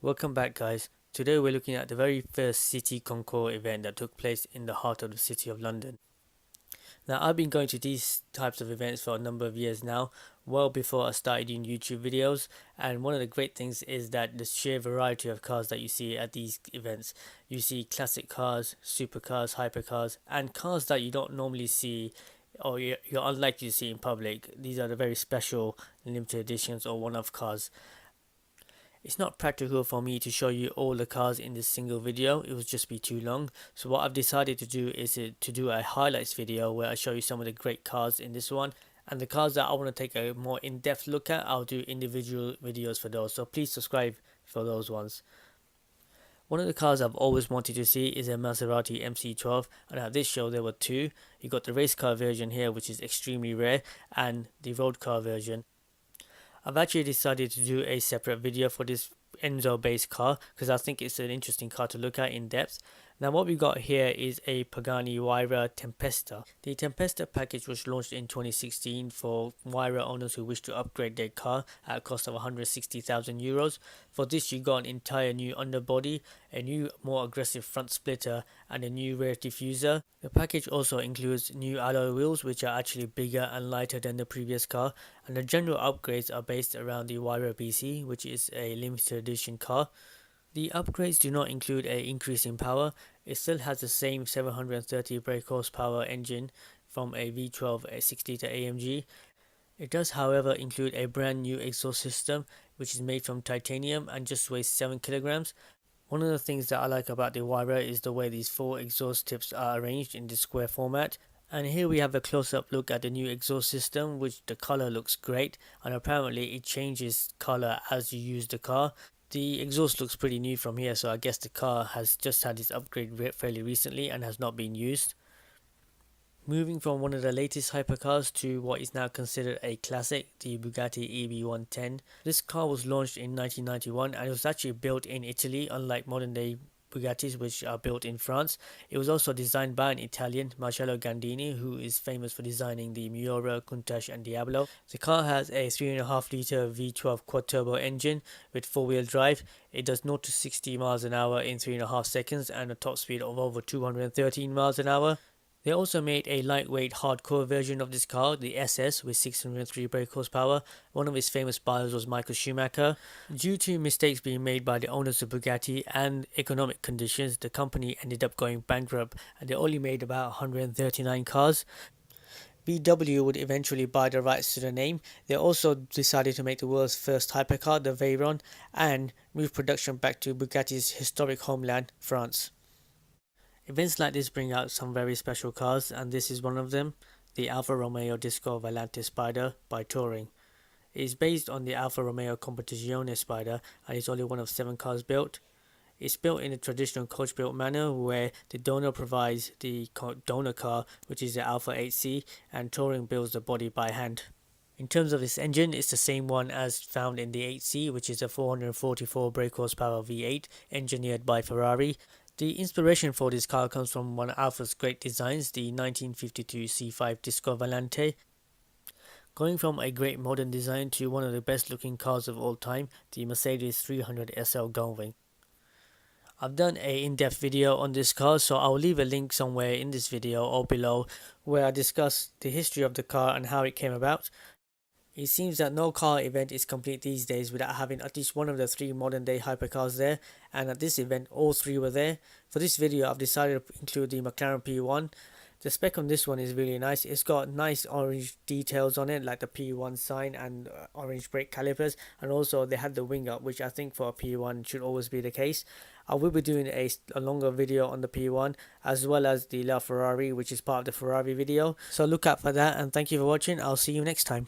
Welcome back, guys. Today we're looking at the very first City Concours event that took place in the heart of the City of London. Now, I've been going to these types of events for a number of years now, well before I started doing YouTube videos, and one of the great things is that the sheer variety of cars that you see at these events. You see classic cars, supercars, hypercars, and cars that you don't normally see or you're unlikely to see in public. These are the very special limited editions or one-off cars. It's not practical for me to show you all the cars in this single video, it would just be too long. So what I've decided to do is to do a highlights video where I show you some of the great cars in this one. And the cars that I want to take a more in-depth look at, I'll do individual videos for those. So please subscribe for those ones. One of the cars I've always wanted to see is a Maserati MC12, and at this show there were two. You got the race car version here, which is extremely rare, and the road car version. I've actually decided to do a separate video for this Enzo based car because I think it's an interesting car to look at in depth. Now what we got here is a Pagani Huayra Tempesta. The Tempesta package was launched in 2016 for Huayra owners who wish to upgrade their car at a cost of €160,000. For this you got an entire new underbody, a new more aggressive front splitter and a new rear diffuser. The package also includes new alloy wheels which are actually bigger and lighter than the previous car, and the general upgrades are based around the Huayra BC, which is a limited edition car. The upgrades do not include an increase in power. It still has the same 730 brake horsepower engine from a V12 6-litre AMG. It does however include a brand new exhaust system which is made from titanium and just weighs 7 kilograms. One of the things that I like about the Huayra is the way these 4 exhaust tips are arranged in this square format. And here we have a close-up look at the new exhaust system, which the color looks great, and apparently it changes color as you use the car. The exhaust looks pretty new from here, so I guess the car has just had its upgrade fairly recently and has not been used. Moving from one of the latest hypercars to what is now considered a classic, the Bugatti EB110. This car was launched in 1991 and it was actually built in Italy, unlike modern day Bugattis which are built in France. It was also designed by an Italian, Marcello Gandini, who is famous for designing the Miura, Countach and Diablo. The car has a 3.5 litre V12 quad-turbo engine with 4-wheel drive. It does 0 to 60 miles an hour in 3.5 seconds and a top speed of over 213 miles an hour. They also made a lightweight hardcore version of this car, the SS, with 603 brake horsepower. One of his famous buyers was Michael Schumacher. Due to mistakes being made by the owners of Bugatti and economic conditions, the company ended up going bankrupt and they only made about 139 cars. VW would eventually buy the rights to the name. They also decided to make the world's first hypercar, the Veyron, and move production back to Bugatti's historic homeland, France. Events like this bring out some very special cars, and this is one of them, the Alfa Romeo Disco Volante SPYDER by Touring. It is based on the Alfa Romeo Competizione SPYDER and is only one of 7 cars built. It's built in a traditional coach-built manner where the donor provides the donor car, which is the Alfa 8C, and Touring builds the body by hand. In terms of its engine, it's the same one as found in the 8C, which is a 444 brake horsepower V8 engineered by Ferrari. The inspiration for this car comes from one of Alfa's great designs, the 1952 C5 Disco Volante. Going from a great modern design to one of the best looking cars of all time, the Mercedes 300 SL Gullwing. I've done an in-depth video on this car, so I'll leave a link somewhere in this video or below where I discuss the history of the car and how it came about. It seems that no car event is complete these days without having at least one of the 3 modern day hypercars there, and at this event all 3 were there. For this video I've decided to include the McLaren P1. The spec on this one is really nice. It's got nice orange details on it like the P1 sign and orange brake calipers, and also they had the wing up, which I think for a P1 should always be the case. I will be doing a longer video on the P1 as well as the La Ferrari, which is part of the Ferrari video, so look out for that, and thank you for watching. I'll see you next time.